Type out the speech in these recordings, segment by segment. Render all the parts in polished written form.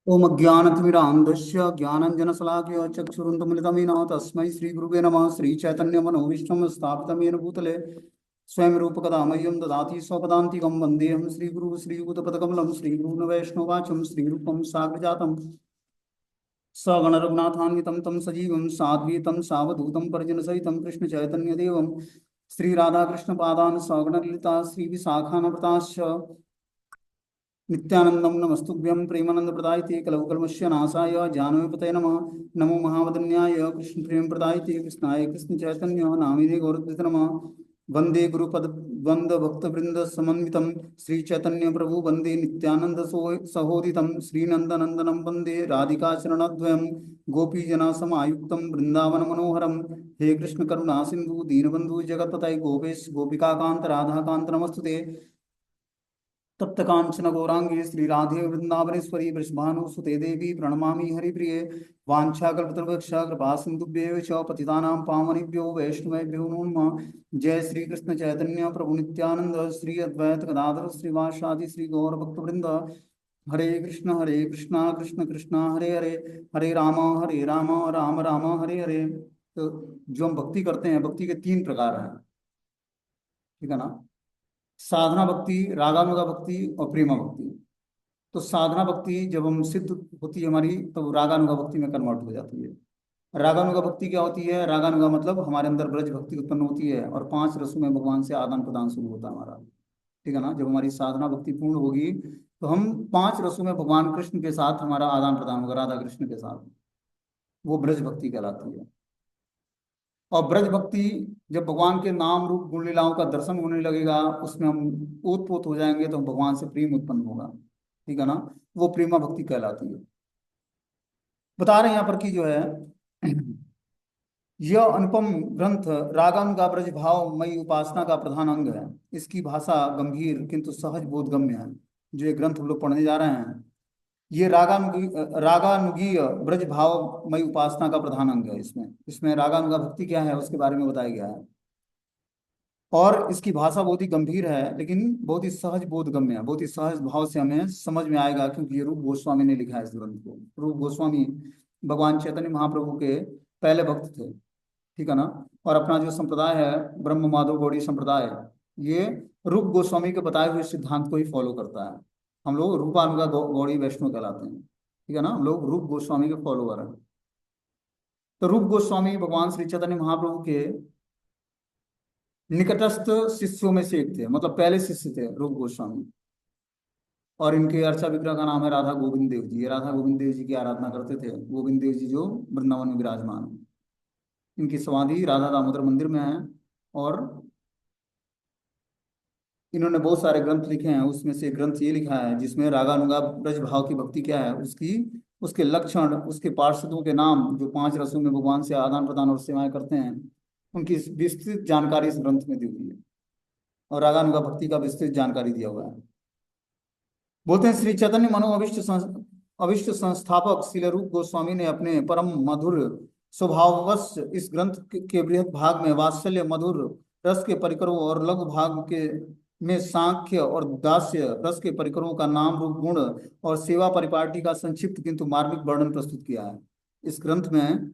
ओम अज्ञानतिमिरान्धस्य ज्ञानाञ्जनशलाकया चक्षुरुन्मिलितमेन तस्मै श्रीगुरुवे नमः। श्रीचैतन्यमनोभीष्टं स्थापितं येन भूतले स्वयं रूपकदा मह्यं ददाति स्वपदान्तिकं वन्देऽहं श्रीगुरुः श्रीयुतपदकमलं श्रीगुरून् वैष्णवाचं श्रीरूपं साग्रजातं सगणरघुनाथान्वितं तं सजीवं साद्वैतं सावधूतं परिजनसहितं कृष्णचैतन्यदेवं श्रीराधाकृष्णपादान् सगणललिता श्रीविशाखान्विताश्च नित्यानंदम नमस्तुभ्यं प्रेमानंद प्रदायते कलौकलमस्य नाशाय जानवीपतये नमः। नमो महावदन्याय कृष्ण प्रेम प्रदायते कृष्णाय कृष्ण चैतन्य नामिने गौरद्वित नमः। वंदे गुरुपद वंद भक्तवृंद समन्वितं श्री चैतन्य प्रभु वंदे नित्यानंद सहोदितं श्रीनंदनंदनं वंदे राधिका चरणद्वयं गोपीजना समायुक्तं वृंदावन मनोहरम। हे कृष्ण करुणा सिंधु दीनबंधु जगतपतये गोपेश गोपिकाकांत राधाकांत नमस्तुते। तप्त कांचन गौरांगी श्री राधे वृंदावनेश्वरी वृषभानुसुते देवी प्रणमामि हरिप्रिये। वाञ्छाकल्पतरुभ्यश्च कृपा सिन्धुभ्येव च पतितानां पावनेभ्यो वैष्णवेभ्यो नमो नमः। जय श्री कृष्ण चैतन्य प्रभु नित्यानंद श्री अद्वैत गदाधर श्रीवासादि श्री गौर भक्तवृंद। हरे कृष्णा कृष्ण कृष्णा हरे हरे, हरे राम राम राम हरे हरे। तो जो हम भक्ति करते हैं, भक्ति के तीन प्रकार हैं, ठीक है ना। साधना भक्ति, रागानुगा भक्ति और प्रेमा भक्ति। तो साधना भक्ति जब हम सिद्ध होती है हमारी, तो रागानुगा भक्ति में कन्वर्ट हो जाती है। रागानुगा भक्ति क्या होती है? रागानुगा मतलब हमारे अंदर ब्रज भक्ति उत्पन्न होती है और पांच रसों में भगवान से आदान प्रदान शुरू होता है हमारा, ठीक है ना। जब हमारी साधना भक्ति पूर्ण होगी तो हम पांच रसों में भगवान कृष्ण के साथ हमारा आदान प्रदान होगा, राधा कृष्ण के साथ। वो ब्रज भक्ति कहलाती है। और ब्रज भक्ति जब भगवान के नाम रूप गुण लीलाओं का दर्शन होने लगेगा, उसमें हम ओत पोत हो जाएंगे, तो भगवान से प्रेम उत्पन्न होगा, ठीक है ना। वो प्रेमा भक्ति कहलाती है। बता रहे हैं यहाँ पर कि जो है यह अनुपम ग्रंथ रागानुगा ब्रज भाव मई उपासना का प्रधान अंग है। इसकी भाषा गंभीर किंतु सहज बोधगम्य है। जो ये ग्रंथ हम लोग पढ़ने जा रहे हैं, ये रागानुगीय ब्रज भाव मई उपासना का प्रधान अंग है। इसमें इसमें रागानुगा भक्ति क्या है उसके बारे में बताया गया है। और इसकी भाषा बहुत ही गंभीर है, लेकिन बहुत ही सहज बोधगम्य है, बहुत ही सहज भाव से हमें समझ में आएगा, क्योंकि ये रूप गोस्वामी ने लिखा है इस ग्रंथ को। रूप गोस्वामी भगवान चैतन्य महाप्रभु के पहले भक्त थे, ठीक है ना। और अपना जो संप्रदाय है ब्रह्म माधव गौड़ी संप्रदाय, ये रूप गोस्वामी के बताए हुए सिद्धांत को ही फॉलो करता है। हम लोग रूपानुगा गौड़ी वैष्णव कहलाते हैं, ठीक है ना। हम लोग रूप गोस्वामी के फॉलोअर हैं। तो रूप गोस्वामी भगवान श्री चैतन्य महाप्रभु के निकटस्थ शिष्यों में से एक थे, मतलब पहले शिष्य थे रूप गोस्वामी। और इनके अर्चा विग्रह का नाम है राधा गोविंद देव जी। ये राधा गोविंद देव जी की आराधना करते थे, गोविंद देव जी जो वृंदावन में विराजमान है। इनकी समाधि राधा दामोदर मंदिर में है। और इन्होंने बहुत सारे ग्रंथ लिखे हैं, उसमें से एक ग्रंथ ये लिखा है जिसमें रागानुगा ब्रज भाव की भक्ति क्या है, उसकी उसके लक्षण, उसके पार्षदों के नाम, जो पांच रसों में भगवान से आदान प्रदान और सेवाएं करते हैं, उनकी विस्तृत जानकारी इस ग्रंथ में दी हुई है। और रागानुगा भक्ति का विस्तृत जानकारी दिया हुआ है। बोलते हैं श्री चैतन्य अभिष्ट संस्थापक श्रील रूप गोस्वामी ने अपने परम मधुर स्वभाववश इस ग्रंथ के बृहद भाग में वात्सल्य मधुर रस के परिकरों और लघु भाग के में सांख्य और दास्य रस के परिकरों का नाम रूप गुण और सेवा परिपाटी का संक्षिप्त किंतु मार्मिक वर्णन प्रस्तुत किया है। इस ग्रंथ में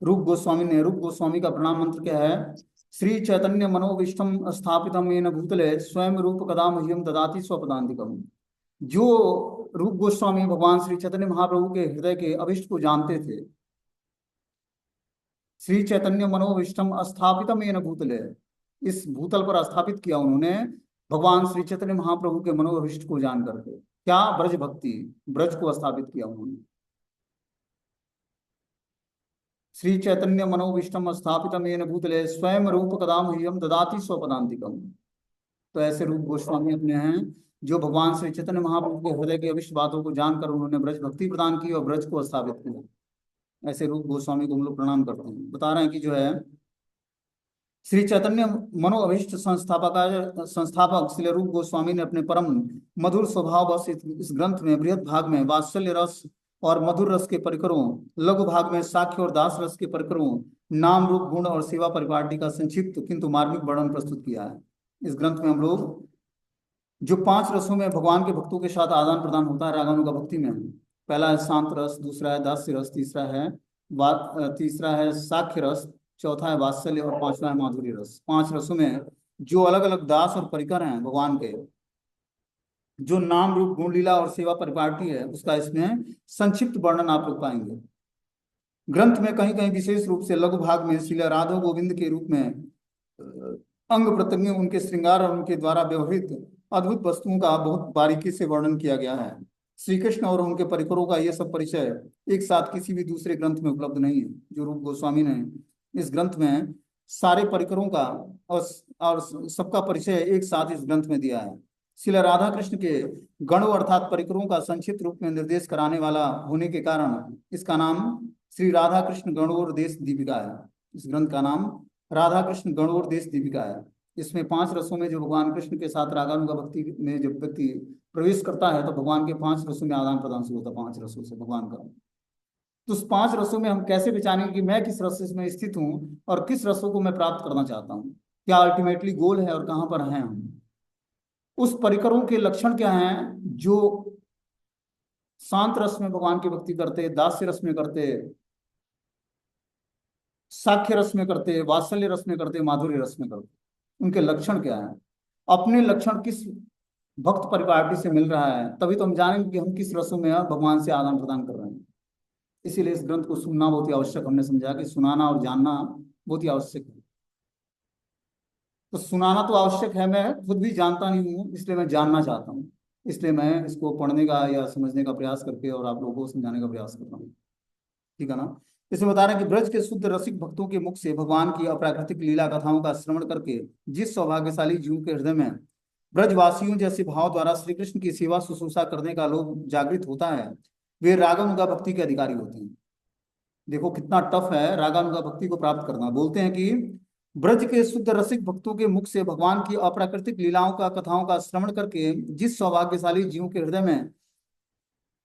रूप गोस्वामी का प्रणाम मंत्र क्या है? श्री चैतन्य मनोविष्टम स्थापितम येन भूतले स्वयं रूप कदा मह्यम ददाति स्वपदान्तिकम। जो रूप गोस्वामी भगवान श्री चैतन्य महाप्रभु के हृदय के अभिष्ट को जानते थे, श्री चैतन्य मनोविष्टम स्थापितम येन भूतले, इस भूतल पर स्थापित किया उन्होंने भगवान श्री चैतन्य महाप्रभु के मनोभिष्ट को जान करके। क्या? ब्रज भक्ति, ब्रज को स्थापित किया उन्होंने। श्री चैतन्य मनोविष्टम स्थापितम येन भूतले स्वयं रूप कदा मह्यम ददाति स्वपदान्तिकम। तो ऐसे रूप गोस्वामी अपने हैं जो भगवान श्री चैतन्य महाप्रभु के हृदय की अविष्ट बातों को जानकर उन्होंने ब्रज भक्ति प्रदान की और ब्रज को स्थापित किया। ऐसे रूप गोस्वामी को हम लोग प्रणाम करते हैं। बता रहे हैं कि जो है श्री चैतन्य मनोअभिष्ट संस्थापक श्री रूप गोस्वामी ने अपने परम मधुर स्वभाव बस इस ग्रंथ में बृहद भाग में वात्सल्य रस और मधुर रस के परिकरों, लघु भाग में साख्य और दास रस के परिकरों, नाम रूप गुण और सेवा परिपाटी का संक्षिप्त किंतु मार्मिक वर्णन प्रस्तुत किया है। इस ग्रंथ में हम लोग जो पांच रसों में भगवान के भक्तों के साथ आदान प्रदान होता है रागानुगा भक्ति में, पहला है शांत रस, दूसरा है दास्य रस, तीसरा है साख्य रस, चौथा है वात्सल्य और पांचवा है माधुर्य रस। 5 रसों में जो अलग अलग दास और परिकर हैं भगवान के, जो नाम रूप गुण लीला और सेवा परिपाटी है, उसका इसमें संक्षिप्त वर्णन आप लोग पाएंगे। ग्रंथ में कहीं कहीं विशेष रूप से लघु भाग में श्रीला राधा गोविंद के रूप में अंग प्रत्यंग, उनके श्रृंगार और उनके द्वारा व्यवहृत अद्भुत वस्तुओं का बहुत बारीकी से वर्णन किया गया है। श्री कृष्ण और उनके परिकरों का यह सब परिचय एक साथ किसी भी दूसरे ग्रंथ में उपलब्ध नहीं है। जो रूप गोस्वामी ने इस ग्रंथ में सारे परिकरों का और सबका परिचय एक साथ इस ग्रंथ में दिया है। श्रील राधा कृष्ण के गणों अर्थात परिकरों का संक्षिप्त रूप में निर्देश कराने वाला होने के कारण इसका नाम श्री राधा कृष्ण गणोपदेश दीपिका है। इस ग्रंथ का नाम राधा कृष्ण गणोपदेश दीपिका है। इसमें 5 रसों में जो भगवान कृष्ण के साथ रागानुगा भक्ति में जब व्यक्ति प्रवेश करता है तो भगवान के 5 रसों में आदान प्रदान शुरू होता है। 5 रसों से भगवान का, तो उस 5 रसों में हम कैसे पहचानेंगे कि मैं किस रस में स्थित हूँ और किस रसों को मैं प्राप्त करना चाहता हूँ, क्या अल्टीमेटली गोल है और कहाँ पर हैं हम। उस परिकरों के लक्षण क्या हैं जो शांत रस में भगवान की भक्ति करते, दास्य रस में करते, साख्य रस में करते, वात्सल्य रस में करते, माधुर्य रस में करते, उनके लक्षण क्या है, अपने लक्षण किस भक्त परिपाटी से मिल रहा है, तभी तो हम जानेंगे कि हम किस रसों में भगवान से आदान प्रदान कर रहे हैं। इसीलिए इस ग्रंथ को सुनना बहुत ही आवश्यक, हमने समझा कि सुनाना और जानना बहुत ही आवश्यक है। तो सुनाना तो आवश्यक है, मैं खुद भी जानता नहीं हूँ, इसलिए मैं जानना चाहता हूँ, इसलिए मैं इसको पढ़ने का या समझने का प्रयास करके और आप लोगों को समझाने का प्रयास कर रहा हूँ। ठीक है ना। इसमें बता रहे हैं कि ब्रज के शुद्ध रसिक भक्तों के मुख से भगवान की अप्राकृतिक लीला कथाओं का श्रवण करके जिस सौभाग्यशाली जीव के हृदय में ब्रजवासियों जैसे भाव द्वारा श्री कृष्ण की सेवा शुश्रूषा करने का लोभ जागृत होता है, वे रागानुगा भक्ति के अधिकारी होते हैं। देखो कितना टफ है रागानुगा भक्ति को प्राप्त करना। बोलते हैं कि ब्रज के शुद्ध रसिक भक्तों के मुख से भगवान की अप्राकृतिक लीलाओं का कथाओं का श्रवण करके जिस सौभाग्यशाली जीव के हृदय में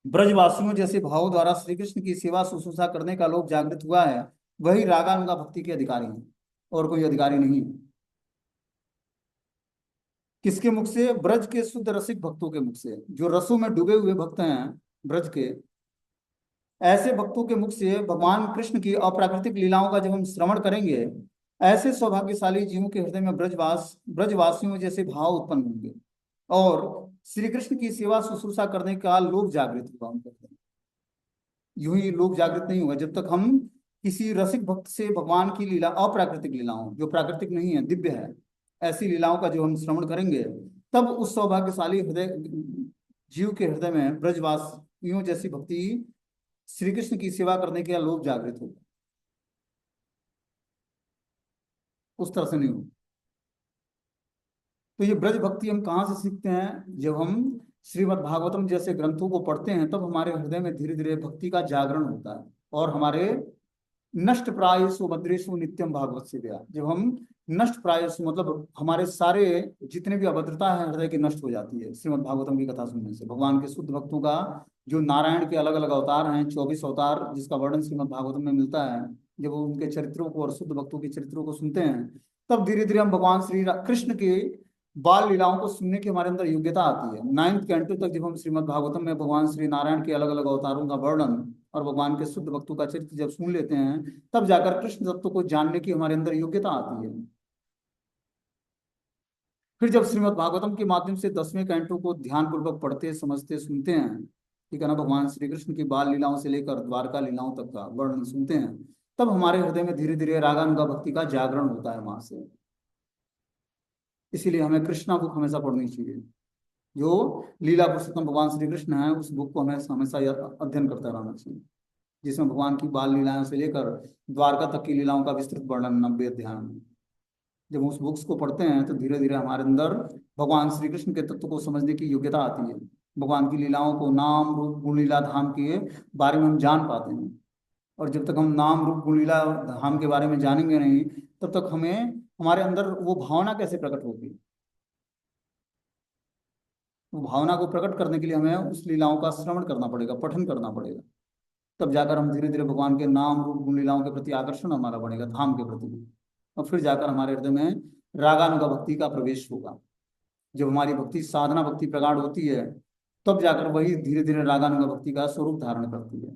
ब्रजवासियों जैसे भावों द्वारा श्री कृष्ण की सेवा शुश्रूषा करने का लोभ जागृत हुआ है, वही रागानुगा भक्ति के अधिकारी हैं, और कोई अधिकारी नहीं। किसके मुख से? ब्रज के शुद्ध रसिक भक्तों के मुख से, जो रसों में डूबे हुए भक्त हैं ब्रज के, ऐसे भक्तों के मुख से भगवान कृष्ण की अप्राकृतिक लीलाओं का जब हम श्रवण करेंगे, ऐसे सौभाग्यशाली जीवों के हृदय में ब्रजवासियों जैसे भाव उत्पन्न होंगे और श्री कृष्ण की सेवा शुश्रूषा करने का लोभ जागृत होगा उनके हृदय में। यूं ही लोभ जागृत नहीं होगा जब तक हम किसी रसिक भक्त से भगवान की लीला, अप्राकृतिक लीलाओं जो प्राकृतिक नहीं है दिव्य है, ऐसी लीलाओं का जो हम श्रवण करेंगे, तब उस सौभाग्यशाली हृदय जीव के हृदय में ब्रजवासियों जैसी भक्ति, श्री कृष्ण की सेवा करने के लोभ जागृत होगा। उस तरह से नहीं हो। तो ये ब्रज भक्ति हम कहाँ से सीखते हैं? जब हम श्रीमद् भागवतम जैसे ग्रंथों को पढ़ते हैं, तब हमारे हृदय में धीरे धीरे भक्ति का जागरण होता है और हमारे नष्ट प्रायसु भद्रेषु नित्यम भागवत से गया। जब हम नष्ट प्रायसु मतलब हमारे सारे जितने भी अभद्रता है हृदय की नष्ट हो जाती है श्रीमद् भागवतम की कथा सुनने से। भगवान के शुद्ध भक्तों का जो नारायण के अलग अलग अवतार हैं, 24 अवतार जिसका वर्णन श्रीमद् भागवतम में मिलता है, जब वो उनके चरित्रों को और शुद्ध भक्तों के चरित्रों को सुनते हैं, तब धीरे धीरे हम भगवान श्री कृष्ण के बाल लीलाओं को सुनने की हमारे अंदर योग्यता आती है। 9th कैंटो तक जब हम श्रीमद् भागवतम में भगवान श्री नारायण के अलग अलग अवतारों का वर्णन और भगवान के शुद्ध भक्तों का चरित्र जब सुन लेते हैं, तब जाकर कृष्ण तत्व को जानने की हमारे अंदर योग्यता आती है। फिर जब श्रीमद् भागवतम के माध्यम से 10वें कैंटो को ध्यान पूर्वक पढ़ते, समझते, सुनते हैं, ठीक है ना, भगवान श्री कृष्ण की बाल लीलाओं से लेकर द्वारका लीलाओं तक का वर्णन सुनते हैं, तब हमारे हृदय में धीरे धीरे रागानुगा भक्ति का जागरण होता है वहां से। इसीलिए हमें कृष्णा बुक हमेशा पढ़नी चाहिए। जो लीला पुरुषोत्तम भगवान श्री कृष्ण है, उस बुक को हमें हमेशा अध्ययन करता रहना चाहिए, जिसमें भगवान की बाल लीलाओं से लेकर द्वारका तक की लीलाओं का विस्तृत वर्णन 90 अध्याय में। जब उस बुक्स को पढ़ते हैं तो धीरे धीरे हमारे अंदर भगवान श्री कृष्ण के तत्व को समझने की योग्यता आती है। भगवान की लीलाओं को, नाम रूप गुण लीला धाम के बारे में हम जान पाते हैं। और जब तक हम नाम रूप गुण लीला धाम के बारे में जानेंगे नहीं, तब तक हमें हमारे अंदर वो भावना कैसे प्रकट होगी? वो भावना को प्रकट करने के लिए हमें उस लीलाओं का श्रवण करना पड़ेगा, पठन करना पड़ेगा, तब जाकर हम धीरे धीरे भगवान के नाम रूप गुण लीलाओं के प्रति आकर्षण हमारा बढ़ेगा, धाम के प्रति, और फिर जाकर हमारे हृदय में रागानुगा भक्ति का प्रवेश होगा। जब हमारी भक्ति साधना भक्ति प्रगाढ़ होती है, तब जाकर वही धीरे धीरे रागानुगा भक्ति का स्वरूप धारण करती है।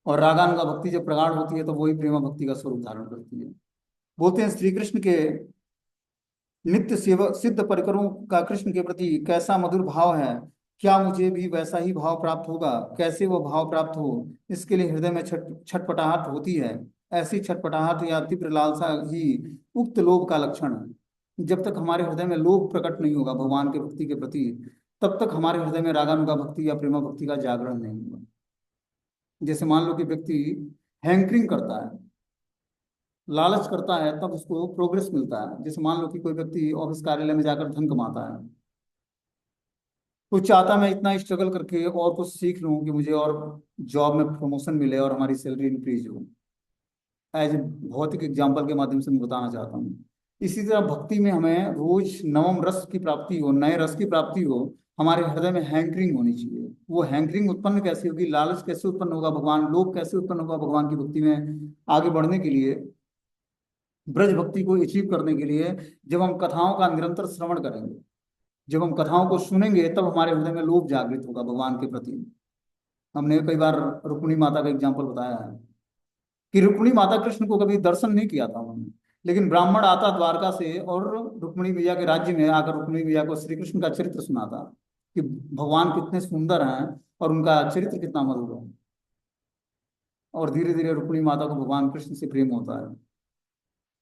और रागानुगा भक्ति जब प्रगाढ़ होती है तो वही प्रेमा भक्ति का स्वरूप धारण करती है। बोलते हैं श्री कृष्ण के नित्य सेवक सिद्ध परिकरों का कृष्ण के प्रति कैसा मधुर भाव है, क्या मुझे भी वैसा ही भाव प्राप्त होगा? कैसे वो भाव प्राप्त हो, इसके लिए हृदय में छटपटाहट होती है। ऐसी छटपटाहट या तीव्र लालसा ही उक्त लोभ का लक्षण है। जब तक हमारे हृदय में लोभ प्रकट नहीं होगा भगवान के भक्ति के प्रति, तब तक हमारे हृदय में रागानुगा भक्ति या प्रेमा भक्ति का जागरण नहीं होगा। जैसे मान लो कि व्यक्ति हैंकरिंग करता है, लालच करता है, तब उसको प्रोग्रेस मिलता है। जैसे मान लो कि कोई व्यक्ति ऑफिस कार्यालय में जाकर धन कमाता है, तो चाहता मैं इतना स्ट्रगल करके और कुछ सीख लूं कि मुझे और जॉब में प्रमोशन मिले और हमारी सैलरी इंक्रीज हो। एज ए भौतिक एग्जाम्पल के माध्यम से मैं बताना चाहता हूँ। इसी तरह भक्ति में हमें रोज नवम रस की प्राप्ति हो, नए रस की प्राप्ति हो। हमारे हृदय में हैंकरिंग होनी चाहिए। वो हैंकरिंग उत्पन्न कैसे होगी, लालच कैसे उत्पन्न होगा भगवान, लोभ कैसे उत्पन्न होगा भगवान की भक्ति में आगे बढ़ने के लिए, ब्रज भक्ति को अचीव करने के लिए? जब हम कथाओं का निरंतर श्रवण करेंगे, जब हम कथाओं को सुनेंगे, तब हमारे हृदय में लोभ जागृत होगा भगवान के प्रति। हमने कई बार रुक्मिणी माता का एग्जाम्पल बताया है कि रुक्मिणी माता कृष्ण को कभी दर्शन नहीं किया था उन्होंने, लेकिन ब्राह्मण आता द्वारका से और रुक्मिणी मैया के राज्य में आकर रुक्मिणी मैया को श्री कृष्ण का चरित्र सुनाता कि भगवान कितने सुंदर हैं और उनका चरित्र कितना मधुर है। और धीरे धीरे रुक्मिणी माता को भगवान कृष्ण से प्रेम होता है।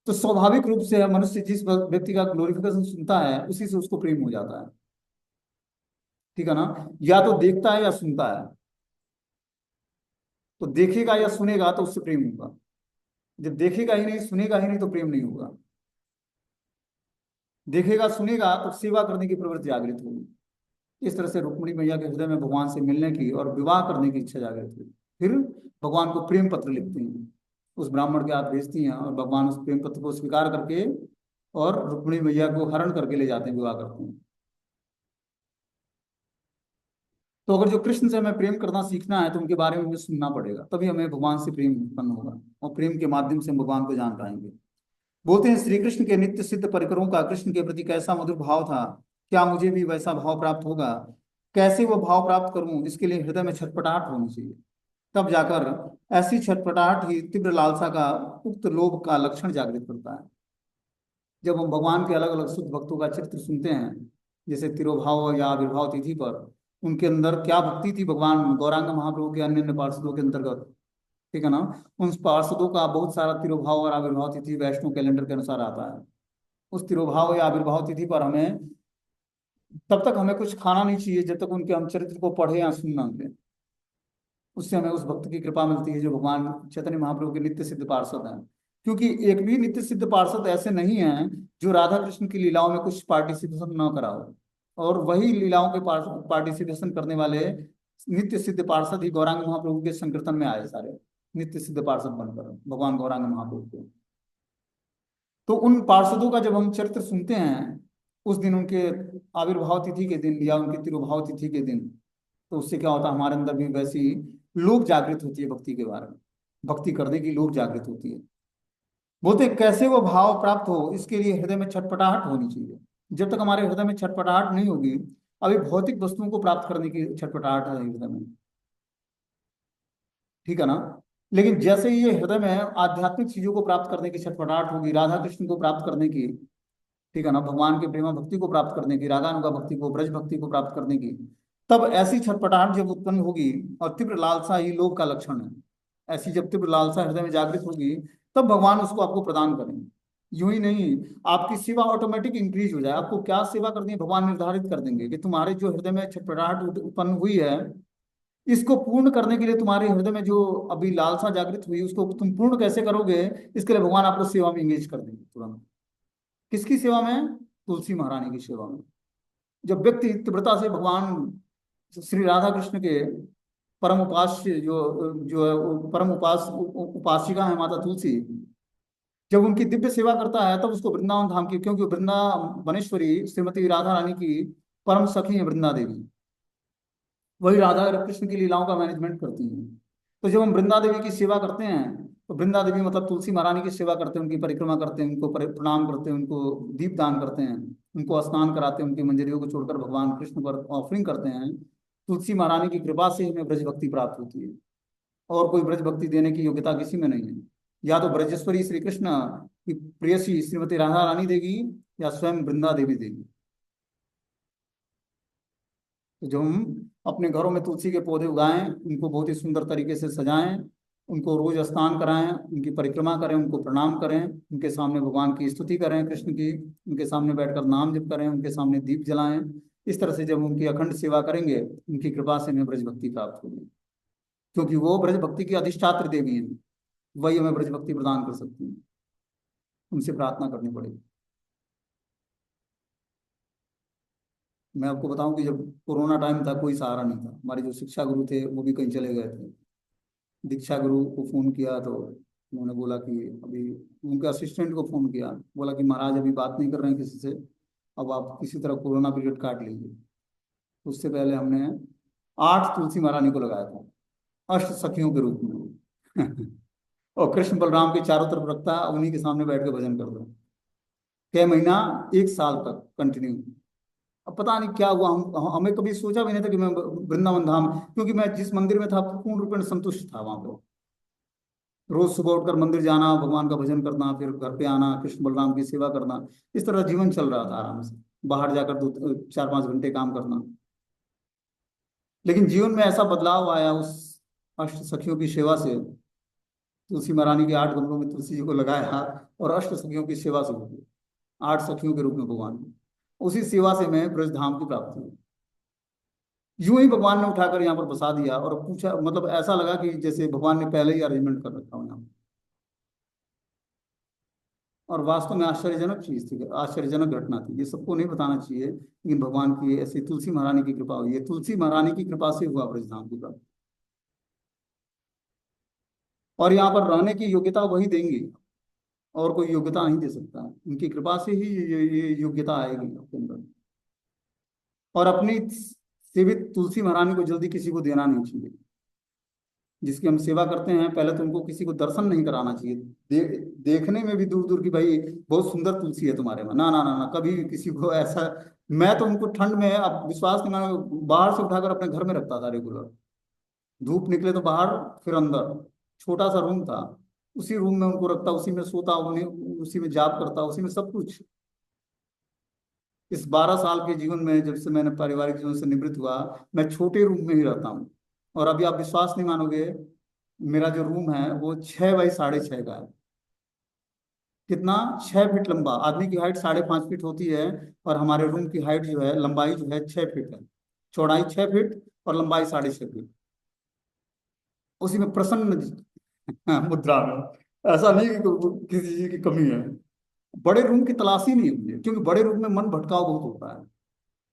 तो स्वाभाविक रूप से मनुष्य जिस व्यक्ति का ग्लोरिफिकेशन सुनता है, उसी से उसको प्रेम हो जाता है। ठीक है ना? या तो देखता है या सुनता है। तो देखेगा या सुनेगा तो उससे प्रेम होगा। जब देखेगा ही नहीं, सुनेगा ही नहीं, तो प्रेम नहीं होगा। देखेगा सुनेगा तो सेवा करने की प्रवृत्ति जागृत होगी। इस तरह से रुक्मिणी मैया के हृदय में भगवान से मिलने की और विवाह करने की इच्छा जागृत हुई। फिर भगवान को प्रेम पत्र लिखते हैं, उस ब्राह्मण के हाथ भेजती हैं, और भगवान उस प्रेम पत्र को स्वीकार करके और रुक्मिणी मैया को हरण करके ले जाते हैं, विवाह करते हैं। तो अगर जो कृष्ण से हमें प्रेम करना सीखना है, तो उनके बारे में हमें सुनना पड़ेगा, तभी हमें भगवान से प्रेम उत्पन्न होगा और प्रेम के माध्यम से हम भगवान को जान पाएंगे। बोलते हैं श्री कृष्ण के नित्य सिद्ध परिकरों का कृष्ण के प्रति कैसा मधुर भाव था, क्या मुझे भी वैसा भाव प्राप्त होगा? कैसे वो भाव प्राप्त करूं, इसके लिए हृदय में छटपटाहट होनी चाहिए। तब जाकर ऐसी छटपटाहट ही तीव्र लालसा का उक्त लोभ का लक्षण जागृत करता है। जब हम भगवान के अलग अलग शुद्ध भक्तों का चरित्र सुनते हैं, जैसे तिरुभाव या आविर्भाव तिथि पर उनके अंदर क्या भक्ति थी भगवान गौरांग महाप्रभु के अन्य अन्य पार्षदों के अंतर्गत, ठीक है ना? उन पार्षदों का बहुत सारा तिरुभाव और आविर्भाव तिथि वैष्णव कैलेंडर के अनुसार आता है। उस तिरुभाव या आविर्भाव तिथि पर हमें तब तक हमें कुछ खाना नहीं चाहिए जब तक उनके हम चरित्र को पढ़े या सुनना मिले। उससे हमें उस भक्त की कृपा मिलती है जो भगवान चैतन्य महाप्रभु के नित्य सिद्ध पार्षद हैं। क्योंकि एक भी नित्य सिद्ध पार्षद ऐसे नहीं हैं जो राधा कृष्ण की लीलाओं में कुछ पार्टिसिपेशन न करा हो, और वही लीलाओं के पार्टिसिपेशन करने वाले नित्य सिद्ध पार्षद ही गौरांग महाप्रभु के संकीर्तन में आए, सारे नित्य सिद्ध पार्षद बनकर भगवान गौरांग महाप्रभु के। तो उन पार्षदों का जब हम चरित्र सुनते हैं उस दिन, उनके आविर्भाव तिथि के दिन या उनकी तिरुभाव तिथि के दिन, तो उससे क्या होता है, हमारे अंदर भी वैसी लोभ जागृत होती है भक्ति के बारे में, भक्ति करने की लोभ जागृत होती है। बोलते हैं, कैसे वो भाव प्राप्त हो, इसके लिए हृदय में छटपटाहट होनी चाहिए। जब तक हमारे हृदय में छटपटाहट नहीं होगी, अभी भौतिक वस्तुओं को प्राप्त करने की छटपटाहट है हृदय में, ठीक है ना? लेकिन जैसे ही ये हृदय में आध्यात्मिक चीजों को प्राप्त करने की छटपटाहट होगी, राधा कृष्ण को प्राप्त करने की, ठीक है ना, भगवान के प्रेमा भक्ति को प्राप्त करने की, रागानुगा भक्ति को, ब्रज भक्ति को प्राप्त करने की, तब ऐसी छटपटाहट जब उत्पन्न होगी, और तीव्र लालसा ही लोभ का लक्षण है, ऐसी जब तीव्र लालसा हृदय में जागृत होगी, तब भगवान उसको आपको प्रदान करेंगे। यूं ही नहीं, आपकी सेवा ऑटोमेटिक इंक्रीज हो जाए। आपको क्या सेवा करनी है भगवान निर्धारित कर देंगे कि तुम्हारे जो हृदय में छटपटाहट उत्पन्न हुई है, इसको पूर्ण करने के लिए तुम्हारे हृदय में जो अभी लालसा जागृत हुई, उसको तुम पूर्ण कैसे करोगे, इसके लिए भगवान आपको सेवा में इंगेज कर देंगे तुरंत। किसकी सेवा में? तुलसी महारानी की सेवा में। जब व्यक्ति तीव्रता से भगवान श्री राधा कृष्ण के परम उपास्य जो है वो परम उपासिका है माता तुलसी, जब उनकी दिव्य सेवा करता है, तब उसको वृंदावन धाम की, क्योंकि वृंदावनेश्वरी श्रीमती राधा रानी की परम सखी है वृंदा देवी, वही राधा कृष्ण की लीलाओं का मैनेजमेंट करती हैं। तो जब हम वृंदा देवी की सेवा करते हैं, तो वृंदा देवी मतलब तुलसी महारानी की सेवा करते हैं, उनकी परिक्रमा करते हैं, उनको प्रणाम करते हैं, उनको दीप दान करते हैं, उनको स्नान कराते हैं, उनकी मंजरियों को छोड़कर भगवान कृष्ण पर ऑफरिंग करते हैं। तुलसी महारानी की कृपा से हमें ब्रज भक्ति प्राप्त होती है, और कोई ब्रज भक्ति देने की योग्यता किसी में नहीं है। या तो ब्रजेश्वरी श्री कृष्ण की प्रेयसी श्रीमती राधा रानी देगी, या स्वयं वृंदा देवी देगी। तो जो हम अपने घरों में तुलसी के पौधे उगाएं, उनको बहुत ही सुंदर तरीके से सजाएं, उनको रोज स्नान कराएं, उनकी परिक्रमा करें, उनको प्रणाम करें, उनके सामने भगवान की स्तुति करें कृष्ण की, उनके सामने बैठकर नाम जप करें, उनके सामने दीप जलाएं। इस तरह से जब उनकी अखंड सेवा करेंगे, उनकी कृपा से हमें ब्रज भक्ति प्राप्त होगी, क्योंकि वो ब्रज भक्ति की अधिष्ठात्री देवी है, वही हमें ब्रज भक्ति प्रदान कर सकती है। उनसे प्रार्थना करनी पड़ेगी। मैं आपको बताऊं कि जब कोरोना टाइम था, कोई सहारा नहीं था। हमारे जो शिक्षा गुरु थे वो भी कहीं चले गए थे। दीक्षा गुरु को फोन किया तो उन्होंने बोला कि अभी, उनके असिस्टेंट को फोन किया, बोला कि महाराज अभी बात नहीं कर रहे हैं किसी से, अब आप किसी तरह कोरोना पीरियड काट लीजिए। उससे पहले हमने 8 तुलसी महारानी को लगाया था, अष्ट सखियों के रूप में। और कृष्ण बलराम के चारों तरफ रखता, उन्हीं के सामने बैठ के भजन कर दो। 6 महीना, 1 साल तक कंटिन्यू। अब पता नहीं क्या हुआ, हमें कभी सोचा भी नहीं था कि मैं वृंदावन धाम, क्योंकि मैं जिस मंदिर में था पूर्ण रूप में संतुष्ट था वहां पर। रोज सुबह उठकर मंदिर जाना, भगवान का भजन करना, फिर घर पे आना, कृष्ण बलराम की सेवा करना, इस तरह जीवन चल रहा था आराम से। बाहर जाकर 2 4 5 घंटे काम करना। लेकिन जीवन में ऐसा बदलाव आया उस अष्ट सखियों की सेवा से। तुलसी महारानी के 8 गमलों में तुलसी जी को लगाया, और अष्ट सखियों की सेवा से हुई, 8 सखियों के रूप में भगवान ने। उसी सेवा से मैं ब्रज धाम की प्राप्ति हुई। यूं ही भगवान ने उठाकर यहाँ पर बसा दिया, और पूछा, मतलब ऐसा लगा कि जैसे भगवान ने पहले ही अरेंजमेंट कर रखा हो यहाँ पर। और वास्तव में आश्चर्यजनक चीज थी, आश्चर्यजनक घटना थी। ये सबको नहीं बताना चाहिए, लेकिन भगवान की ऐसी तुलसी महारानी की कृपा हुई है। तुलसी महारानी की कृपा से हुआ ब्रज धाम की प्राप्ति। और यहाँ पर रहने की योग्यता वही देंगी, और कोई योग्यता नहीं दे सकता। उनकी कृपा से ही ये योग्यता आएगी आपके अंदर। और अपनी सेवित तुलसी महारानी को जल्दी किसी को देना नहीं चाहिए। जिसकी हम सेवा करते हैं, पहले तो उनको किसी को दर्शन नहीं कराना चाहिए। देखने में भी दूर दूर की, भाई बहुत सुंदर तुलसी है तुम्हारे में, ना ना ना ना, कभी भी किसी को ऐसा। मैं तो उनको ठंड में, अब विश्वास नहीं मानो, बाहर से उठाकर अपने घर में रखता था रेगुलर। धूप निकले तो बाहर, फिर अंदर। छोटा सा रूम था, उसी रूम में उनको रखता, उसी में सोता, उन्हें उसी में जाप करता, उसी में सब कुछ। इस 12 साल के जीवन में, जब से मैंने पारिवारिक जीवन से निवृत्त हुआ, मैं छोटे रूम में ही रहता हूँ। और अभी आप विश्वास नहीं मानोगे, मेरा जो रूम है वो 6 बाई 6.5 का है। कितना? 6 फीट लंबा। आदमी की हाइट 5.5 फीट होती है, और हमारे रूम की हाइट जो है, लंबाई जो है 6 फीट है। चौड़ाई 6 फीट और लंबाई 6.5 फीट। उसी में प्रसन्न मुद्रा में। ऐसा नहीं कि किसी चीज की कमी है। बड़े रूम की तलाशी नहीं है मुझे, क्योंकि बड़े रूम में मन भटकाव बहुत होता है।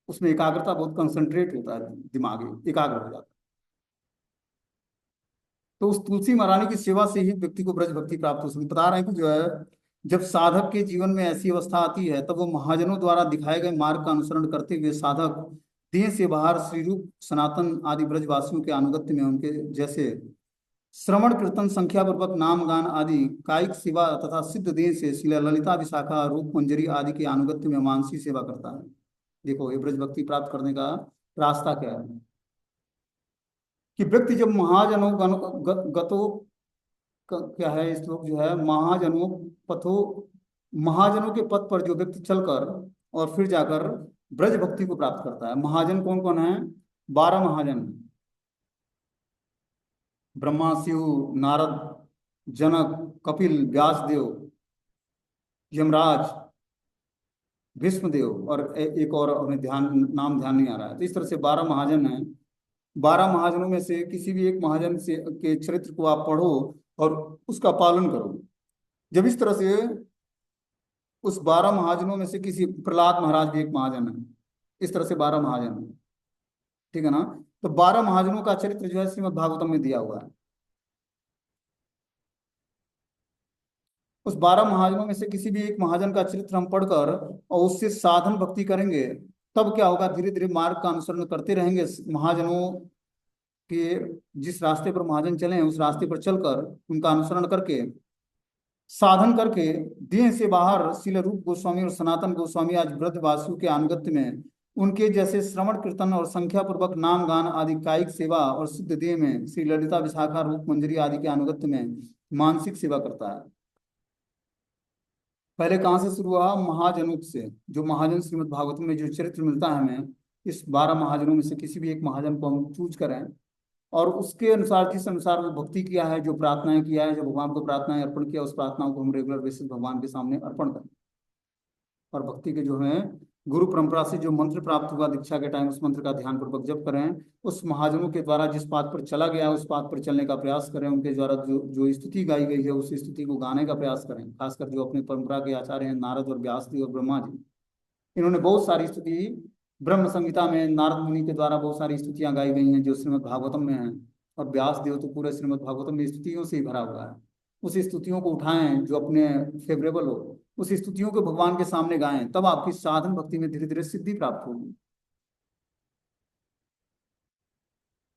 उसमें एकाग्रता बहुत कंसंट्रेट होता है, दिमाग एकाग्र हो जाता है। तो उस तुलसी महारानी की सेवा से ही व्यक्ति को ब्रज भक्ति प्राप्त हो सकती है। बता रहे हैं कि जो है, जब साधक के जीवन में ऐसी अवस्था आती है, तब वो महाजनों द्वारा दिखाए गए मार्ग का अनुसरण करते हुए साधक देह से बाहर श्री रूप सनातन आदि ब्रजवासियों के अनुगत्य में, उनके जैसे श्रवण कीर्तन संख्या पूर्वक नाम गान आदि कायिक सेवा तथा सिद्ध देह से शिला ललिता विशाखा रूप मंजरी आदि के अनुगत्य में मानसी सेवा करता है। देखो, ये ब्रज भक्ति प्राप्त करने का रास्ता क्या है। कि व्यक्ति जब महाजनों गतो, क्या है श्लोक जो है, महाजनों पथो, महाजनों के पथ पर जो व्यक्ति चलकर और फिर जाकर ब्रज भक्ति को प्राप्त करता है। महाजन कौन कौन है? 12 महाजन। ब्रह्मा, शिव, नारद, जनक, कपिल, व्यासदेव, यमराज, भीष्मदेव, और एक और हमें नाम ध्यान नहीं आ रहा है। तो इस तरह से 12 महाजन हैं। 12 महाजनों में से किसी भी एक महाजन से के चरित्र को आप पढ़ो और उसका पालन करो। जब इस तरह से उस 12 महाजनों में से किसी, प्रहलाद महाराज भी एक महाजन है, इस तरह से 12 महाजन है, ठीक है ना। तो 12 महाजनों का चरित्र जो है श्रीमद् भागवतम में दिया हुआ है। उस 12 महाजनों में से किसी भी एक महाजन का चरित्र हम पढ़कर और उससे साधन भक्ति करेंगे, तब क्या होगा, धीरे धीरे मार्ग का अनुसरण करते रहेंगे, महाजनों कि जिस रास्ते पर महाजन चले हैं उस रास्ते पर चलकर उनका अनुसरण करके साधन करके देह से बाहर श्रील रूप गोस्वामी और सनातन गोस्वामी आज ब्रजवासियों के आनुगत्य में उनके जैसे श्रवण कीर्तन और संख्या पूर्वक नाम गान आदि कायिक सेवा और सिद्ध देह में श्री ललिता विशाखा रूप मंजरी आदि के अनुगत्य में मानसिक सेवा करता है। पहले कहाँ से शुरू हुआ? महाजनों से। जो महाजन श्रीमद् भागवत में जो चरित्र मिलता है हमें, इस 12 महाजनों में से किसी भी एक महाजन को हम चूज करें और उसके अनुसार जिस अनुसार वो भक्ति किया है, जो प्रार्थनाएं किया है, जो भगवान को प्रार्थनाएं अर्पण किया, उस प्रार्थनाओं को हम रेगुलर बेसिस भगवान के सामने अर्पण करें। और भक्ति के जो है गुरु परंपरा से जो मंत्र प्राप्त हुआ दीक्षा के टाइम, उस मंत्र का ध्यान पूर्वक जप करें। उस महाजनों के द्वारा जिस पाथ पर चला गया उस पाथ पर चलने का प्रयास करें। उनके द्वारा जो जो स्तुति गाई गई है उस स्तुति को गाने का प्रयास करें। खासकर जो अपनी परंपरा के आचार्य हैं नारद और व्यास जी और ब्रह्मा जी, इन्होंने बहुत सारी स्तुति ब्रह्म संहिता में नारद मुनि के द्वारा बहुत सारी स्तुतियां गाई गई हैं जो श्रीमद् भागवतम में हैं। और व्यास देव तो पूरे श्रीमद् भागवतम में स्तुतियों से ही भरा हुआ है। उस स्तुतियों को उठाएं जो अपने फेवरेबल हो, उस स्तुतियों को भगवान के सामने गाएं, तब आपकी साधन भक्ति में धीरे धीरे सिद्धि प्राप्त होगी।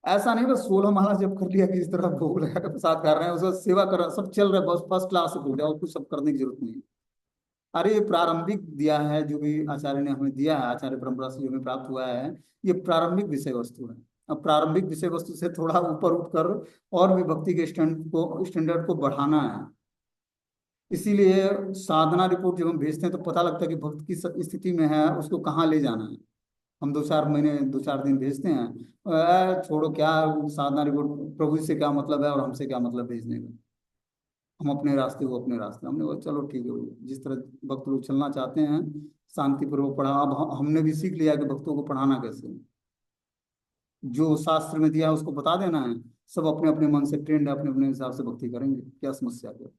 ऐसा नहीं बस 16 माला जब कर लिया कि इस तरह भोग लगा कर प्रसाद कर रहे हैं, उसका सेवा कर रहे हैं, सब चल रहा है, बस फर्स्ट क्लास से हो जाए और कुछ सब करने की जरूरत नहीं है। अरे ये प्रारंभिक दिया है जो भी आचार्य ने हमें दिया है, आचार्य परंपरा से जो हमें प्राप्त हुआ है, ये प्रारंभिक विषय वस्तु है। अब प्रारंभिक विषय वस्तु से थोड़ा ऊपर उठकर और भी भक्ति के स्टैंडर्ड को बढ़ाना है। इसीलिए साधना रिपोर्ट जब हम भेजते हैं तो पता लगता है कि भक्त किस स्थिति में है, उसको कहाँ ले जाना है। हम 2-4 महीने 2-4 दिन भेजते हैं, छोड़ो क्या साधना रिपोर्ट, प्रभु से क्या मतलब है और हमसे क्या मतलब भेजने का। हम अपने रास्ते, वो अपने रास्ते। हमने बोला चलो ठीक है भैया, जिस तरह भक्त लोग चलना चाहते हैं शांतिपूर्वक पढ़ा। अब हमने भी सीख लिया कि भक्तों को पढ़ाना कैसे है। जो शास्त्र में दिया है उसको बता देना है। सब अपने अपने मन से ट्रेंड है, अपने अपने हिसाब से भक्ति करेंगे, क्या समस्या है?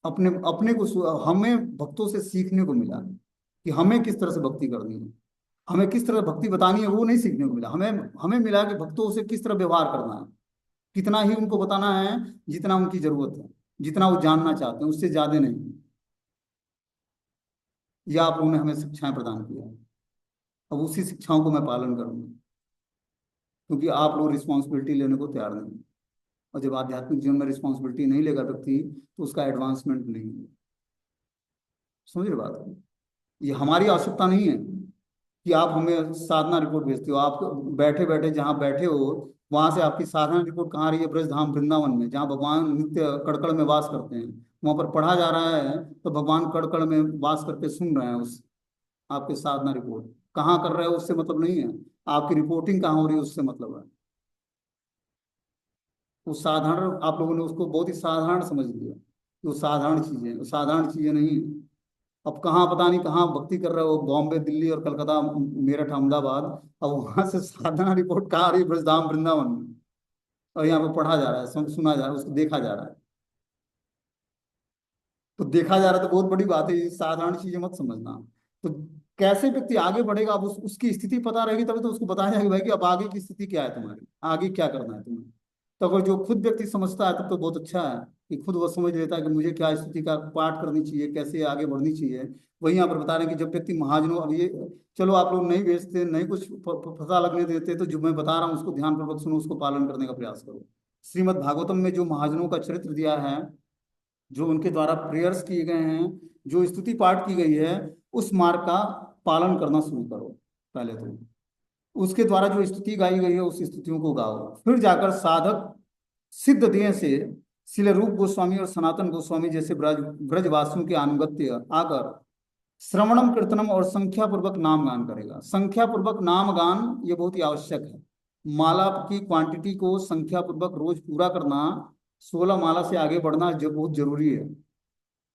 अपने अपने को हमें भक्तों से सीखने को मिला कि हमें किस तरह से भक्ति करनी है, हमें किस तरह भक्ति बतानी है, वो नहीं सीखने को मिला। हमें हमें मिला कि भक्तों से किस तरह व्यवहार करना है, कितना ही उनको बताना है जितना उनकी जरूरत है, जितना वो जानना चाहते हैं, उससे ज्यादा नहीं। यह आप लोगों ने हमें शिक्षाएं प्रदान किया है। अब उसी शिक्षाओं को मैं पालन करूंगा, क्योंकि आप लोग रिस्पॉन्सिबिलिटी लेने को तैयार नहीं हैं। और जब आध्यात्मिक जीवन में रिस्पॉन्सिबिलिटी नहीं लेगा व्यक्ति तो उसका एडवांसमेंट नहीं है। समझ रहे बात? ये हमारी आवश्यकता नहीं है कि आप हमें साधना रिपोर्ट भेजते हो। आप बैठे बैठे जहाँ बैठे हो वहां से आपकी साधना रिपोर्ट कहाँ रही है? ब्रजधाम वृंदावन में, जहाँ भगवान नित्य कड़कड़ में वास करते हैं, वहां पर पढ़ा जा रहा है तो भगवान कड़कड़ में वास करके सुन रहे हैं। उस आपके साधना रिपोर्ट कहाँ कर रहे हो उससे मतलब नहीं है, आपकी रिपोर्टिंग कहाँ हो रही है उससे मतलब है। वो साधारण, आप लोगों ने उसको बहुत ही साधारण समझ लिया कि वो साधारण चीजें हैं, वो साधारण चीजें नहीं है। अब कहाँ पता नहीं कहाँ भक्ति कर रहे हो, बॉम्बे दिल्ली और कलकत्ता मेरठ अहमदाबाद, अब वहां से साधना रिपोर्ट कहाँ आ रही है? ब्रजधाम वृंदावन में। और यहाँ पे पढ़ा जा रहा है, सुना जा रहा है, उसको देखा जा रहा है। तो देखा जा रहा है तो बहुत बड़ी बात है, ये साधारण चीजें मत समझना। तो कैसे व्यक्ति आगे बढ़ेगा? अब उसकी स्थिति पता रहेगी तभी तो उसको बताया जाएगा भाई कि अब आगे की स्थिति क्या है तुम्हारी, आगे क्या करना है तुम्हें। तो अगर जो खुद व्यक्ति समझता है तब तो बहुत अच्छा है कि खुद वो समझ लेता है कि मुझे क्या स्थिति का पाठ करनी चाहिए, कैसे आगे बढ़नी चाहिए। वही यहाँ पर बता रहे हैं कि जब व्यक्ति महाजनों, अब ये चलो आप लोग नहीं बेचते, नहीं कुछ पता लगने देते, तो जो मैं बता रहा हूँ उसको ध्यानपूर्वक सुनो, उसको पालन करने का प्रयास करो। श्रीमद् भागवतम में जो महाजनों का चरित्र दिया है, जो उनके द्वारा प्रेयर्स किए गए हैं, जो स्तुति पाठ की गई है, उस मार्ग का पालन करना शुरू करो पहले तो। उसके द्वारा जो स्तुति गाई गई है उस स्तुतियों को गाओ, फिर जाकर साधक सिद्ध देह से शिल रूप गोस्वामी और सनातन गोस्वामी जैसे ब्रजवासियों के अनुगत्य आकर श्रवणम कीर्तनम और संख्या पूर्वक नाम गान करेगा। संख्या पूर्वक नाम गान ये बहुत ही आवश्यक है। माला की क्वांटिटी को संख्या पूर्वक रोज पूरा करना, 16 माला से आगे बढ़ना जो बहुत जरूरी है।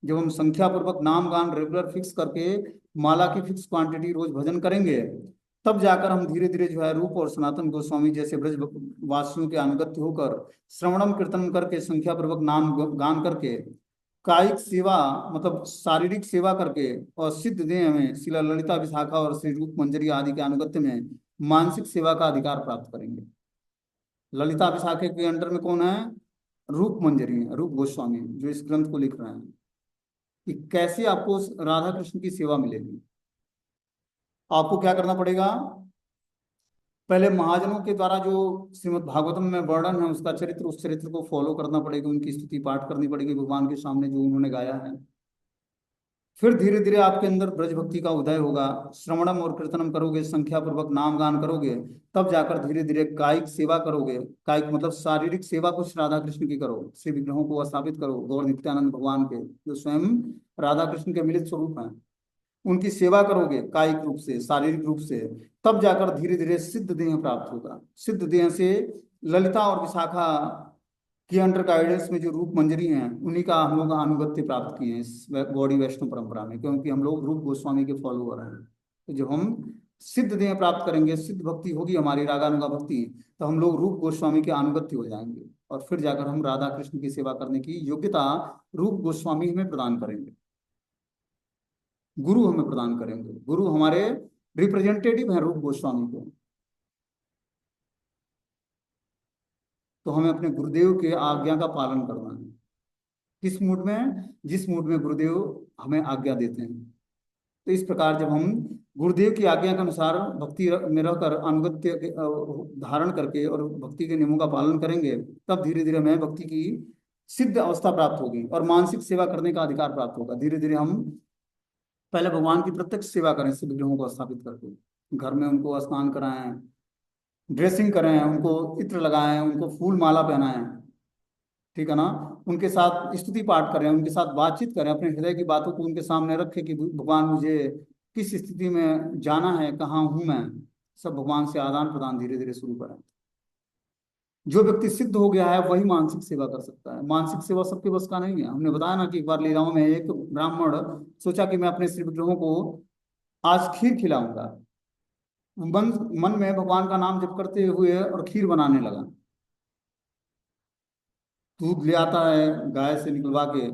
जब हम संख्या पूर्वक नाम गान रेगुलर फिक्स करके माला की फिक्स क्वांटिटी रोज भजन करेंगे, तब जाकर हम धीरे धीरे जो है रूप और सनातन गोस्वामी जैसे ब्रज वासियों के अनुगत्य होकर श्रवणम कीर्तन करके संख्या पूर्वक नाम गान करके कायिक सेवा मतलब शारीरिक सेवा करके और सिद्ध देह में शिला ललिता विशाखा और श्री रूप मंजरी आदि के अनुगत्य में मानसिक सेवा का अधिकार प्राप्त करेंगे। ललिता विशाखे के अंडर में कौन है? रूप मंजरी है, रूप गोस्वामी जो इस ग्रंथ को लिख रहे हैं कि कैसे आपको राधा कृष्ण की सेवा मिलेगी। आपको क्या करना पड़ेगा? पहले महाजनों के द्वारा जो श्रीमद् भागवतम में वर्णन है उसका चरित्र, उस चरित्र को फॉलो करना पड़ेगा, उनकी स्तुति पाठ करनी पड़ेगी भगवान के सामने जो उन्होंने गाया है। फिर धीरे धीरे आपके अंदर ब्रज भक्ति का उदय होगा, श्रवणम और कीर्तनम करोगे, संख्या पूर्वक नाम गान करोगे, तब जाकर धीरे धीरे कायिक सेवा करोगे। कायिक मतलब शारीरिक सेवा कुछ राधा कृष्ण की करो, श्री विग्रहों को स्थापित करो, गौर नित्यानंद भगवान के जो स्वयं राधा कृष्ण के मिलित स्वरूप हैं, उनकी सेवा करोगे कायिक रूप से, शारीरिक रूप से, तब जाकर धीरे धीरे सिद्ध देह प्राप्त होगा। सिद्ध देह से ललिता और विशाखा की अंडर गाइडेंस में जो रूप मंजरी हैं, उन्हीं का हम लोग अनुगत्य प्राप्त किए हैं इस गौड़ी वैष्णव परंपरा में, क्योंकि हम लोग रूप गोस्वामी के फॉलोअर हैं। तो जब हम सिद्ध देह प्राप्त करेंगे, सिद्ध भक्ति होगी हमारी रागानुगा भक्ति, तो हम लोग रूप गोस्वामी के अनुगत्य हो जाएंगे, और फिर जाकर हम राधा कृष्ण की सेवा करने की योग्यता रूप गोस्वामी हमें प्रदान करेंगे, गुरु हमें प्रदान करेंगे। गुरु हमारे रिप्रेजेंटेटिव हैं रूप गोस्वामी को। तो हमें अपने गुरुदेव के आज्ञा का पालन करना है। किस मूड में? जिस मूड में गुरुदेव हमें आज्ञा देते हैं। तो इस प्रकार जब हम गुरुदेव की आज्ञा के अनुसार भक्ति में रहकर अनुगत्य धारण करके और भक्ति के नियमों का पालन करेंगे, तब धीरे धीरे हमें भक्ति की सिद्ध अवस्था प्राप्त होगी और मानसिक सेवा करने का अधिकार प्राप्त होगा। धीरे धीरे हम पहले भगवान की प्रत्यक्ष सेवा करें, शिव विग्रहों को स्थापित करके घर में उनको स्नान कराएं, ड्रेसिंग करें, उनको इत्र लगाएं, उनको फूल माला पहनाएं, ठीक है ना, उनके साथ स्तुति पाठ करें, उनके साथ बातचीत करें, अपने हृदय की बातों को उनके सामने रखें कि भगवान मुझे किस स्थिति में जाना है, कहाँ हूं मैं, सब भगवान से आदान प्रदान धीरे धीरे शुरू करें। जो व्यक्ति सिद्ध हो गया है वही मानसिक सेवा कर सकता है। मानसिक सेवा सबके बस का नहीं है। हमने बताया ना कि एक बार लीलाओं में एक ब्राह्मण सोचा कि मैं अपने श्री विग्रहों को आज खीर खिलाऊंगा, मन मन में भगवान का नाम जप करते हुए और खीर बनाने लगा। दूध ले आता है गाय से निकलवा के,